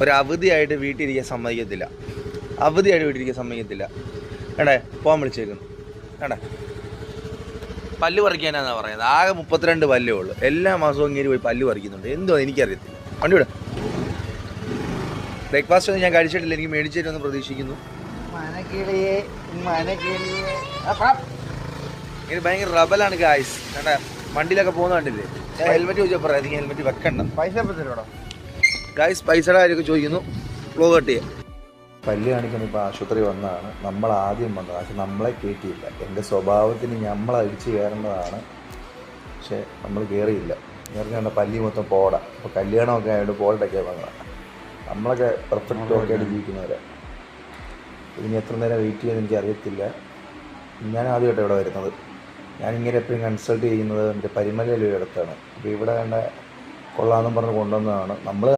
ഒരു അവധിയായിട്ട് വീട്ടിലിരിക്കാൻ സമ്മതിക്കത്തില്ല. അവധിയായിട്ട് വീട്ടിലിരിക്കാൻ സമ്മതിക്കത്തില്ല. വേണ്ടേ പോകാൻ വിളിച്ചേക്കുന്നു. വേണ്ടേ പല്ല് പറിക്കാനാണെന്നാണ് പറയുന്നത്. ആകെ 32 പല്ലേ ഉള്ളൂ. എല്ലാ മാസവും ഇങ്ങനെ പോയി പല്ല് പറിക്കുന്നുണ്ട്. എന്തോ എനിക്കറിയത്തില്ല. വണ്ടി വിടാം. ബ്രേക്ക്ഫാസ്റ്റ് ഒന്നും ഞാൻ കഴിച്ചിട്ടില്ല. എനിക്ക് മേടിച്ചിട്ടൊന്ന് പ്രതീക്ഷിക്കുന്നു. ഇങ്ങനെ ഭയങ്കര റബലാണ് ഗായ്സ്. വേണ്ട വണ്ടിയിലൊക്കെ പോകുന്ന കണ്ടില്ലേ? ഞാൻ ഹെൽമെറ്റ് ചോദിച്ചാൽ പറയാം. എനിക്ക് ഹെൽമെറ്റ് വെക്കണ്ട. പൈസ എപ്പോൾ തരുമോ ഗായ്സ്? പൈസയുടെ കാര്യമൊക്കെ ചോദിക്കുന്നു. ഫ്ലോ കട്ട് ചെയ്യാം. പല്ല് കാണിക്കാൻ ഇപ്പോൾ ആശുപത്രി വന്നതാണ്. നമ്മൾ ആദ്യം വന്നത്. പക്ഷെ നമ്മളെ കയറ്റിയില്ല. എൻ്റെ സ്വഭാവത്തിന് നമ്മൾ അടിച്ച് കയറേണ്ടതാണ്. പക്ഷേ നമ്മൾ കയറിയില്ല. കയറിക്കണ്ട പല്ലി മൊത്തം പോടാ. അപ്പോൾ കല്യാണമൊക്കെ ആയതുകൊണ്ട് പോടൊക്കെ വന്നതാണ്. നമ്മളൊക്കെ പെർഫെക്റ്റ് ഒക്കെ ആയിട്ട് ജീവിക്കുന്നവരെ. ഇനി എത്ര നേരം വെയിറ്റ് ചെയ്യുമെന്ന് എനിക്കറിയത്തില്ല. ഞാൻ ആദ്യമായിട്ട് ഇവിടെ വരുന്നത്. ഞാനിങ്ങനെ എപ്പോഴും കൺസൾട്ട് ചെയ്യുന്നത് എൻ്റെ പരിമലയിലൊരു ഇടത്താണ്. അപ്പോൾ ഇവിടെ വേണ്ട കൊള്ളാമെന്നും പറഞ്ഞ് കൊണ്ടുവന്നതാണ്. നമ്മൾ